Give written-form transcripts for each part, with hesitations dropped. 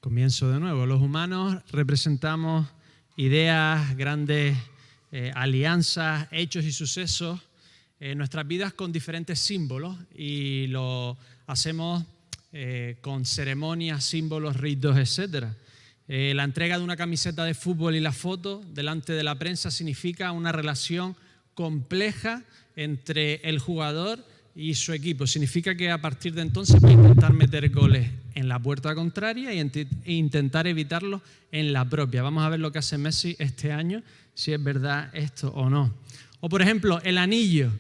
Comienzo de nuevo. Los humanos representamos ideas, grandes alianzas, hechos y sucesos en nuestras vidas con diferentes símbolos y lo hacemos con ceremonias, símbolos, ritos, etc. La entrega de una camiseta de fútbol y la foto delante de la prensa significa una relación compleja entre el jugador y su equipo. Significa que a partir de entonces va a intentar meter goles en la puerta contraria e intentar evitarlos en la propia. Vamos a ver lo que hace Messi este año, si es verdad esto o no. O por ejemplo, el anillo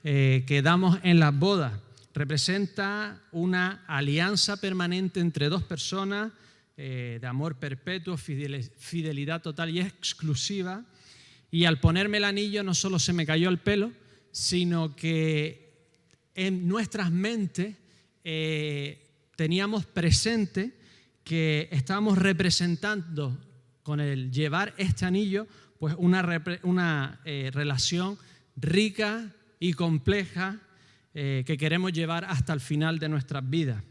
que damos en las bodas representa una alianza permanente entre dos personas de amor perpetuo, fidelidad total y exclusiva. Y al ponerme el anillo no solo se me cayó el pelo, sino que en nuestras mentes teníamos presente que estábamos representando con el llevar este anillo pues una relación rica y compleja que queremos llevar hasta el final de nuestras vidas.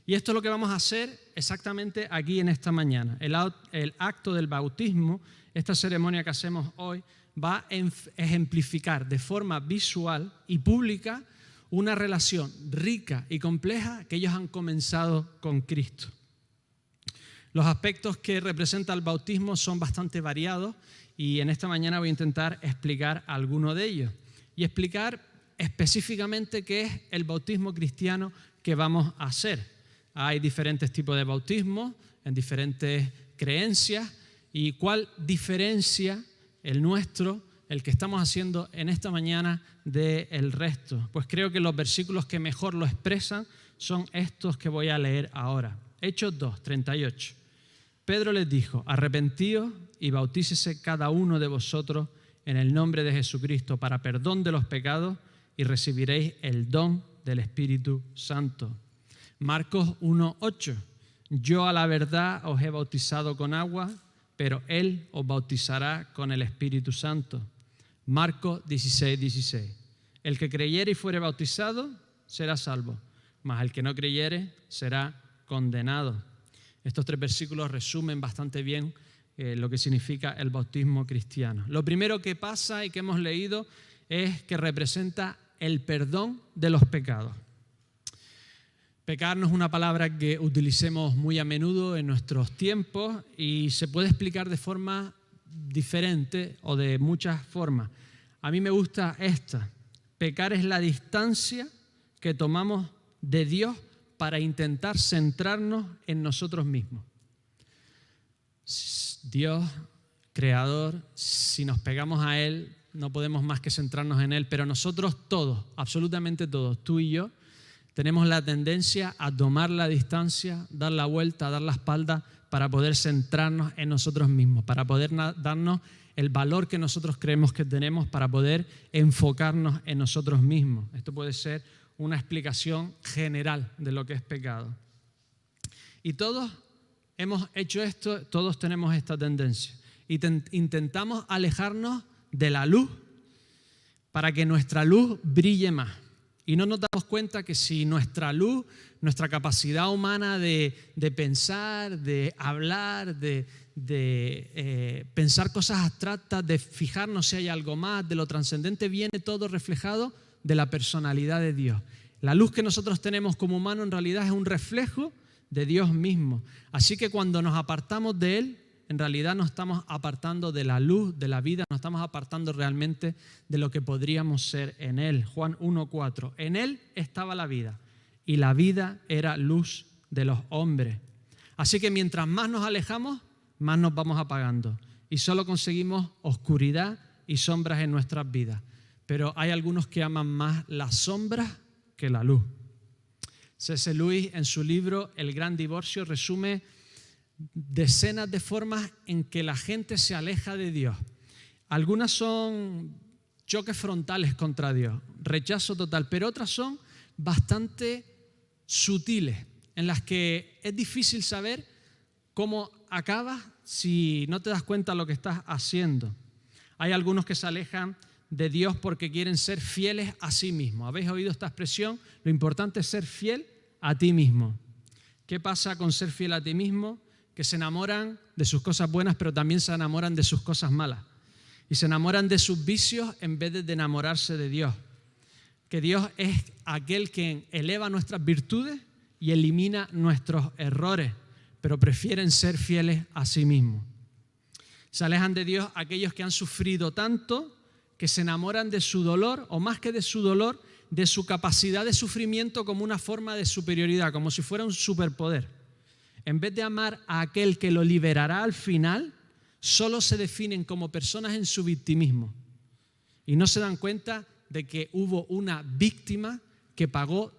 Y esto es lo que vamos a hacer exactamente aquí en esta mañana. El acto del bautismo, esta ceremonia que hacemos hoy, va a ejemplificar de forma visual y pública una relación rica y compleja que ellos han comenzado con Cristo. Los aspectos que representa el bautismo son bastante variados y en esta mañana voy a intentar explicar alguno de ellos y explicar específicamente qué es el bautismo cristiano que vamos a hacer. Hay diferentes tipos de bautismo en diferentes creencias y cuál diferencia el nuestro, el que estamos haciendo en esta mañana del resto. Pues creo que los versículos que mejor lo expresan son estos que voy a leer ahora. Hechos 2, 38. Pedro les dijo: arrepentíos y bautícese cada uno de vosotros en el nombre de Jesucristo para perdón de los pecados y recibiréis el don del Espíritu Santo. Marcos 1, 8. Yo a la verdad os he bautizado con agua, pero Él os bautizará con el Espíritu Santo. Marcos 16, 16. El que creyere y fuere bautizado será salvo, mas el que no creyere será condenado. Estos tres versículos resumen bastante bien lo que significa el bautismo cristiano. Lo primero que pasa y que hemos leído es que representa el perdón de los pecados. Pecar no es una palabra que utilicemos muy a menudo en nuestros tiempos y se puede explicar de forma diferente o de muchas formas. A mí me gusta esta. Pecar es la distancia que tomamos de Dios para intentar centrarnos en nosotros mismos. Dios, creador, si nos pegamos a Él, no podemos más que centrarnos en Él, pero nosotros todos, absolutamente todos, tú y yo, tenemos la tendencia a tomar la distancia, dar la vuelta, dar la espalda para poder centrarnos en nosotros mismos, para poder darnos el valor que nosotros creemos que tenemos, para poder enfocarnos en nosotros mismos. Esto puede ser una explicación general de lo que es pecado. Y todos hemos hecho esto, todos tenemos esta tendencia. Y intentamos alejarnos de la luz para que nuestra luz brille más. Y no nos damos cuenta que si nuestra luz, nuestra capacidad humana de pensar, de hablar, de pensar cosas abstractas, de fijarnos si hay algo más, de lo trascendente, viene todo reflejado de la personalidad de Dios. La luz que nosotros tenemos como humanos en realidad es un reflejo de Dios mismo. Así que cuando nos apartamos de Él, en realidad nos estamos apartando de la luz, de la vida, nos estamos apartando realmente de lo que podríamos ser en Él. Juan 1:4. En Él estaba la vida y la vida era luz de los hombres. Así que mientras más nos alejamos, más nos vamos apagando y solo conseguimos oscuridad y sombras en nuestras vidas. Pero hay algunos que aman más las sombras que la luz. C.S. Lewis en su libro El Gran Divorcio resume decenas de formas en que la gente se aleja de Dios. Algunas son choques frontales contra Dios, rechazo total, pero otras son bastante sutiles, en las que es difícil saber cómo acabas si no te das cuenta de lo que estás haciendo. Hay algunos que se alejan de Dios porque quieren ser fieles a sí mismos. ¿Habéis oído esta expresión? Lo importante es ser fiel a ti mismo. ¿Qué pasa con ser fiel a ti mismo? Que se enamoran de sus cosas buenas, pero también se enamoran de sus cosas malas. Y se enamoran de sus vicios en vez de enamorarse de Dios. Que Dios es aquel que eleva nuestras virtudes y elimina nuestros errores, pero prefieren ser fieles a sí mismos. Se alejan de Dios aquellos que han sufrido tanto que se enamoran de su dolor, o más que de su dolor, de su capacidad de sufrimiento como una forma de superioridad, como si fuera un superpoder. En vez de amar a aquel que lo liberará al final, solo se definen como personas en su victimismo y no se dan cuenta de que hubo una víctima que pagó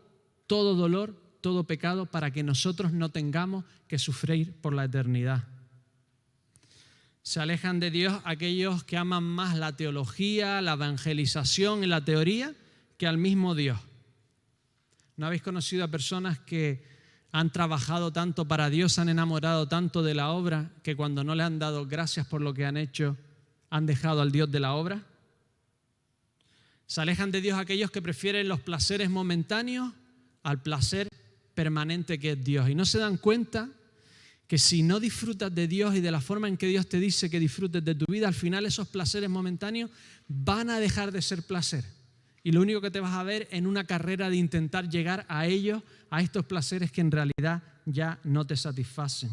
todo dolor, todo pecado para que nosotros no tengamos que sufrir por la eternidad. Se alejan de Dios aquellos que aman más la teología, la evangelización y la teoría que al mismo Dios. ¿No habéis conocido a personas que han trabajado tanto para Dios, se han enamorado tanto de la obra, que cuando no le han dado gracias por lo que han hecho, han dejado al Dios de la obra? Se alejan de Dios aquellos que prefieren los placeres momentáneos al placer permanente que es Dios. Y no se dan cuenta que si no disfrutas de Dios y de la forma en que Dios te dice que disfrutes de tu vida, al final esos placeres momentáneos van a dejar de ser placer. Y lo único que te vas a ver en una carrera de intentar llegar a ellos, a estos placeres que en realidad ya no te satisfacen.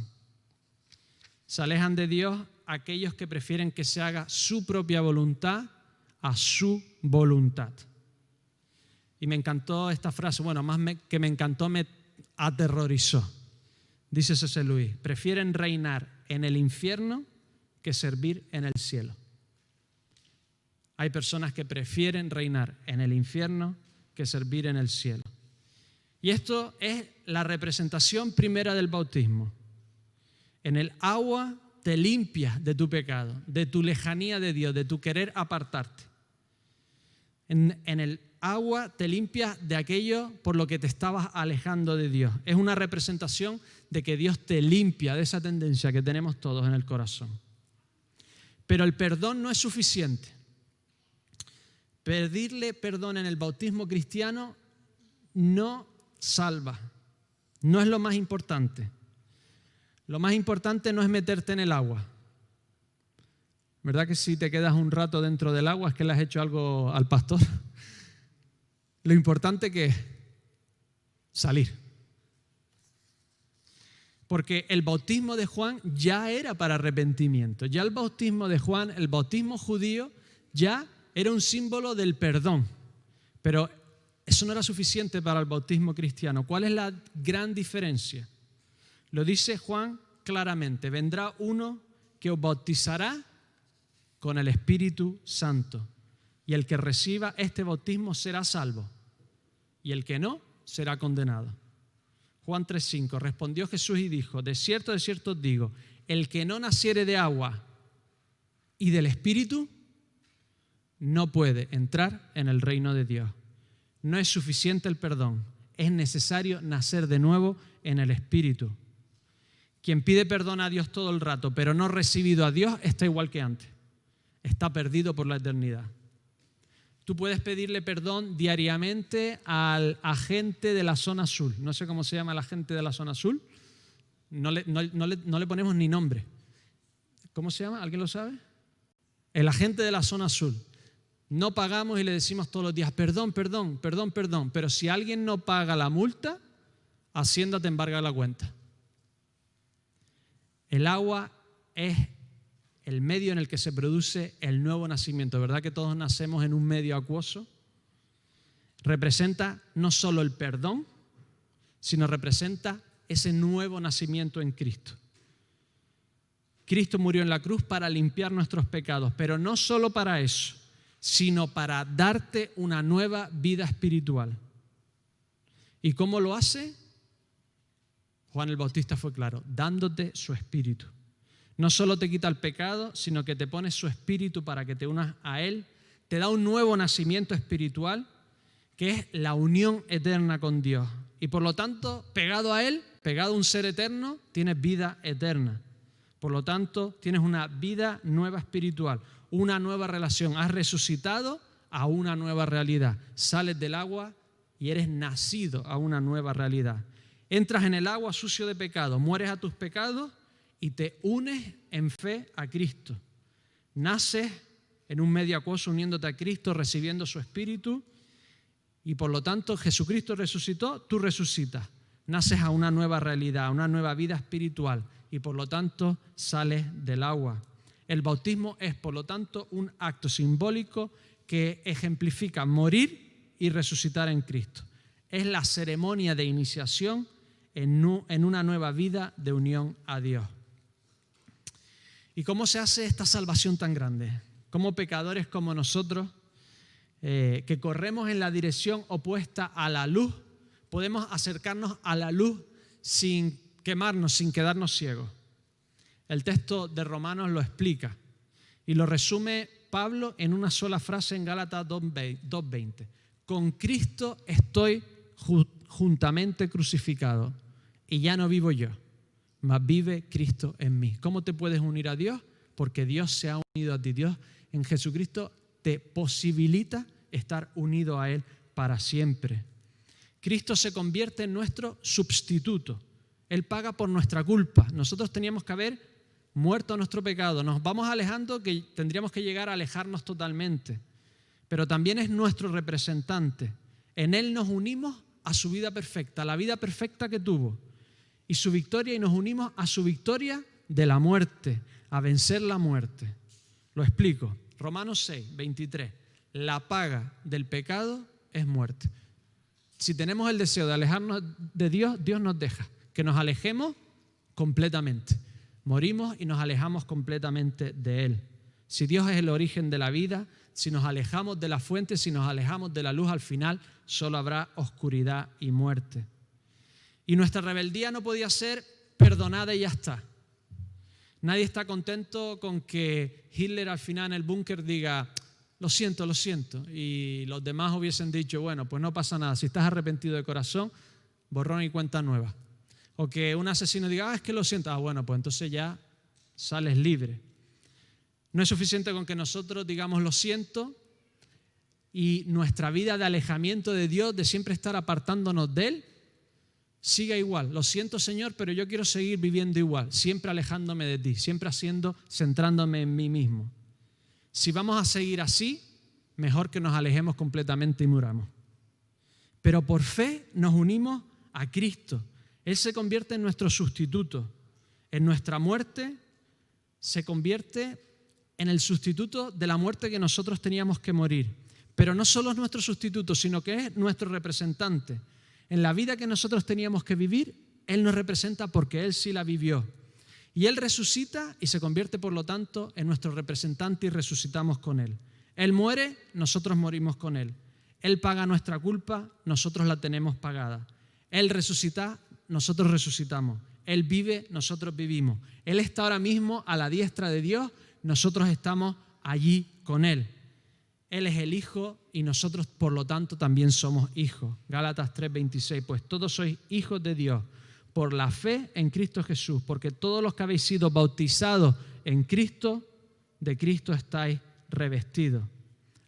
Se alejan de Dios aquellos que prefieren que se haga su propia voluntad a su voluntad. Y me encantó esta frase, bueno, más que me encantó, me aterrorizó. Dice C.S. Lewis, prefieren reinar en el infierno que servir en el cielo. Hay personas que prefieren reinar en el infierno que servir en el cielo. Y esto es la representación primera del bautismo. En el agua te limpias de tu pecado, de tu lejanía de Dios, de tu querer apartarte. En el agua te limpias de aquello por lo que te estabas alejando de Dios. Es una representación de que Dios te limpia de esa tendencia que tenemos todos en el corazón. Pero el perdón no es suficiente. Pedirle perdón en el bautismo cristiano no salva, no es lo más importante. Lo más importante no es meterte en el agua. ¿Verdad que si te quedas un rato dentro del agua es que le has hecho algo al pastor? Lo importante que es salir. Porque el bautismo de Juan ya era para arrepentimiento. Ya el bautismo de Juan, el bautismo judío, ya era un símbolo del perdón, pero eso no era suficiente para el bautismo cristiano. ¿Cuál es la gran diferencia? Lo dice Juan claramente, vendrá uno que os bautizará con el Espíritu Santo, y el que reciba este bautismo será salvo, y el que no será condenado. Juan 3:5, respondió Jesús y dijo, de cierto os digo, el que no naciere de agua y del Espíritu, no puede entrar en el reino de Dios. No es suficiente el perdón, es necesario nacer de nuevo en el Espíritu. Quien pide perdón a Dios todo el rato, pero no ha recibido a Dios, está igual que antes. Está perdido por la eternidad. Tú puedes pedirle perdón diariamente al agente de la zona azul. No sé cómo se llama el agente de la zona azul. No le ponemos ni nombre. ¿Cómo se llama? ¿Alguien lo sabe? El agente de la zona azul. No pagamos y le decimos todos los días, perdón, perdón, perdón, perdón. Pero si alguien no paga la multa, Hacienda te embarga la cuenta. El agua es el medio en el que se produce el nuevo nacimiento. ¿Verdad que todos nacemos en un medio acuoso? Representa no solo el perdón, sino representa ese nuevo nacimiento en Cristo. Cristo murió en la cruz para limpiar nuestros pecados, pero no solo para eso, sino para darte una nueva vida espiritual. ¿Y cómo lo hace? Juan el Bautista fue claro, dándote su espíritu. No solo te quita el pecado, sino que te pone su espíritu para que te unas a Él. Te da un nuevo nacimiento espiritual, que es la unión eterna con Dios. Y por lo tanto, pegado a Él, pegado a un ser eterno, tienes vida eterna. Por lo tanto, tienes una vida nueva espiritual, una nueva relación. Has resucitado a una nueva realidad. Sales del agua y eres nacido a una nueva realidad. Entras en el agua sucio de pecado, mueres a tus pecados y te unes en fe a Cristo. Naces en un medio acuoso uniéndote a Cristo, recibiendo su Espíritu, y por lo tanto Jesucristo resucitó, tú resucitas. Naces a una nueva realidad, a una nueva vida espiritual, y por lo tanto sales del agua. El bautismo es, por lo tanto, un acto simbólico que ejemplifica morir y resucitar en Cristo. Es la ceremonia de iniciación en una nueva vida de unión a Dios. ¿Y cómo se hace esta salvación tan grande? ¿Cómo pecadores como nosotros, que corremos en la dirección opuesta a la luz, podemos acercarnos a la luz sin quemarnos, sin quedarnos ciegos? El texto de Romanos lo explica y lo resume Pablo en una sola frase en Gálatas 2:20. Con Cristo estoy juntamente crucificado y ya no vivo yo, mas vive Cristo en mí. ¿Cómo te puedes unir a Dios? Porque Dios se ha unido a ti. Dios en Jesucristo te posibilita estar unido a Él para siempre. Cristo se convierte en nuestro sustituto. Él paga por nuestra culpa. Nosotros teníamos que haber muerto a nuestro pecado. Nos vamos alejando, que tendríamos que llegar a alejarnos totalmente. Pero también es nuestro representante. En Él nos unimos a su vida perfecta, la vida perfecta que tuvo. Y su victoria, y nos unimos a su victoria de la muerte, a vencer la muerte. Lo explico. Romanos 6:23. La paga del pecado es muerte. Si tenemos el deseo de alejarnos de Dios, Dios nos deja que nos alejemos completamente. Morimos y nos alejamos completamente de Él. Si Dios es el origen de la vida, si nos alejamos de la fuente, si nos alejamos de la luz, al final solo habrá oscuridad y muerte. Y nuestra rebeldía no podía ser perdonada y ya está. Nadie está contento con que Hitler al final en el búnker diga: lo siento, y los demás hubiesen dicho: bueno, pues no pasa nada, si estás arrepentido de corazón, borrón y cuenta nueva. O que un asesino diga: es que lo siento, bueno, pues entonces ya sales libre. No es suficiente con que nosotros digamos lo siento y nuestra vida de alejamiento de Dios, de siempre estar apartándonos de Él, siga igual. Lo siento, Señor, pero yo quiero seguir viviendo igual, siempre alejándome de ti, siempre centrándome en mí mismo. Si vamos a seguir así, mejor que nos alejemos completamente y muramos. Pero por fe nos unimos a Cristo. Él se convierte en nuestro sustituto. En nuestra muerte se convierte en el sustituto de la muerte que nosotros teníamos que morir. Pero no solo es nuestro sustituto, sino que es nuestro representante. En la vida que nosotros teníamos que vivir, Él nos representa porque Él sí la vivió. Y Él resucita y se convierte, por lo tanto, en nuestro representante y resucitamos con Él. Él muere, nosotros morimos con Él. Él paga nuestra culpa, nosotros la tenemos pagada. Él resucita, nosotros resucitamos. Él vive, nosotros vivimos. Él está ahora mismo a la diestra de Dios, nosotros estamos allí con Él. Él es el Hijo y nosotros, por lo tanto, también somos hijos. Gálatas 3:26, pues todos sois hijos de Dios por la fe en Cristo Jesús, porque todos los que habéis sido bautizados en Cristo, de Cristo estáis revestidos.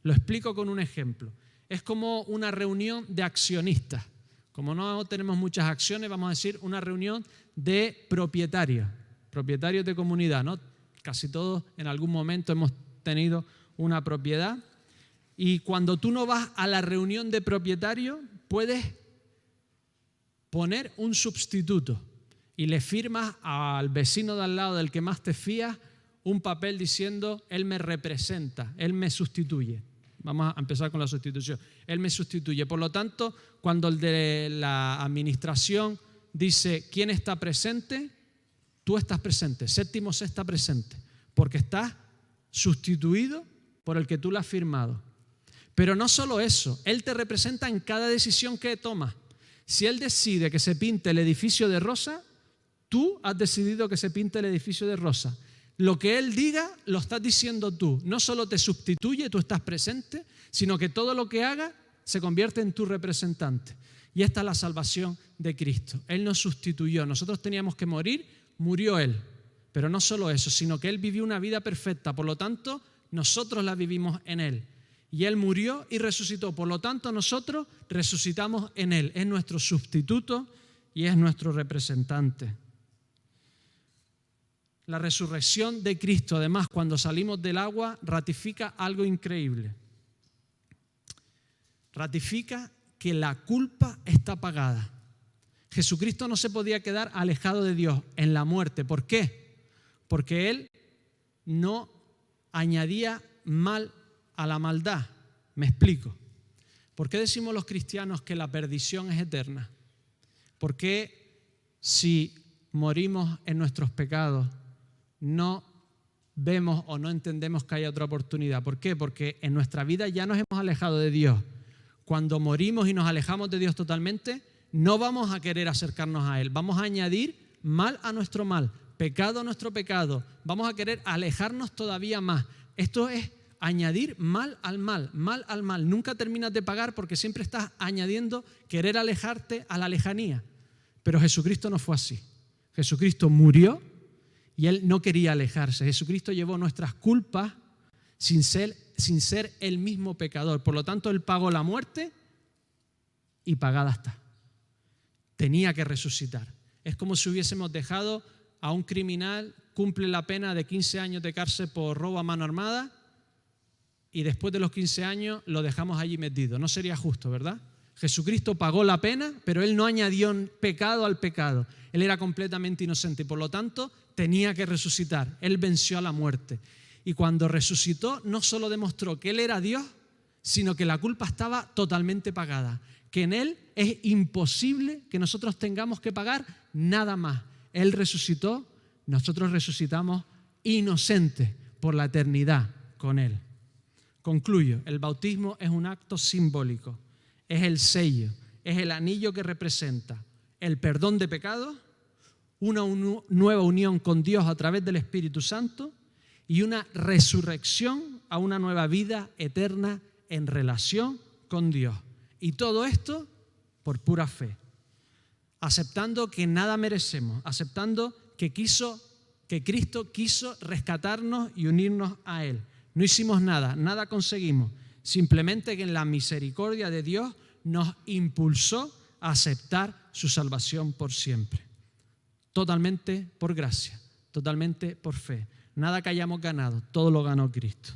Lo explico con un ejemplo. Es como una reunión de accionistas. Como no tenemos muchas acciones, vamos a decir una reunión de propietarios de comunidad, ¿no? Casi todos en algún momento hemos tenido una propiedad. Y cuando tú no vas a la reunión de propietarios, puedes poner un sustituto y le firmas al vecino de al lado del que más te fías un papel diciendo: él me representa, él me sustituye. Vamos a empezar con la sustitución. Él me sustituye. Por lo tanto, cuando el de la administración dice quién está presente, tú estás presente. Séptimo C está presente, porque estás sustituido por el que tú le has firmado. Pero no solo eso, Él te representa en cada decisión que tomas. Si Él decide que se pinte el edificio de rosa, tú has decidido que se pinte el edificio de rosa. Lo que Él diga, lo estás diciendo tú. No solo te sustituye, tú estás presente, sino que todo lo que haga se convierte en tu representante. Y esta es la salvación de Cristo. Él nos sustituyó. Nosotros teníamos que morir, murió Él. Pero no solo eso, sino que Él vivió una vida perfecta. Por lo tanto, nosotros la vivimos en Él. Y Él murió y resucitó. Por lo tanto, nosotros resucitamos en Él. Es nuestro sustituto y es nuestro representante. La resurrección de Cristo, además, cuando salimos del agua, ratifica algo increíble. Ratifica que la culpa está pagada. Jesucristo no se podía quedar alejado de Dios en la muerte. ¿Por qué? Porque Él no añadía mal a la maldad. Me explico. ¿Por qué decimos los cristianos que la perdición es eterna? ¿Por qué si morimos en nuestros pecados no vemos o no entendemos que haya otra oportunidad? ¿Por qué? Porque en nuestra vida ya nos hemos alejado de Dios. Cuando morimos y nos alejamos de Dios totalmente, no vamos a querer acercarnos a Él. Vamos a añadir mal a nuestro mal, pecado a nuestro pecado. Vamos a querer alejarnos todavía más. Esto es añadir mal al mal, mal al mal. Nunca terminas de pagar porque siempre estás añadiendo querer alejarte a la lejanía. Pero Jesucristo no fue así. Jesucristo murió y Él no quería alejarse. Jesucristo llevó nuestras culpas sin ser Él mismo pecador. Por lo tanto, Él pagó la muerte y pagada está. Tenía que resucitar. Es como si hubiésemos dejado a un criminal, cumple la pena de 15 años de cárcel por robo a mano armada y después de los 15 años lo dejamos allí metido. No sería justo, ¿verdad? Jesucristo pagó la pena, pero Él no añadió pecado al pecado. Él era completamente inocente y por lo tanto tenía que resucitar. Él venció a la muerte. Y cuando resucitó no solo demostró que Él era Dios, sino que la culpa estaba totalmente pagada. Que en Él es imposible que nosotros tengamos que pagar nada más. Él resucitó, nosotros resucitamos inocentes por la eternidad con Él. Concluyo, el bautismo es un acto simbólico, es el sello, es el anillo que representa el perdón de pecados, una nueva unión con Dios a través del Espíritu Santo y una resurrección a una nueva vida eterna en relación con Dios. Y todo esto por pura fe, aceptando que nada merecemos, aceptando que Cristo quiso rescatarnos y unirnos a Él. No hicimos nada, nada conseguimos, simplemente que en la misericordia de Dios nos impulsó a aceptar su salvación por siempre. Totalmente por gracia, totalmente por fe. Nada que hayamos ganado, todo lo ganó Cristo.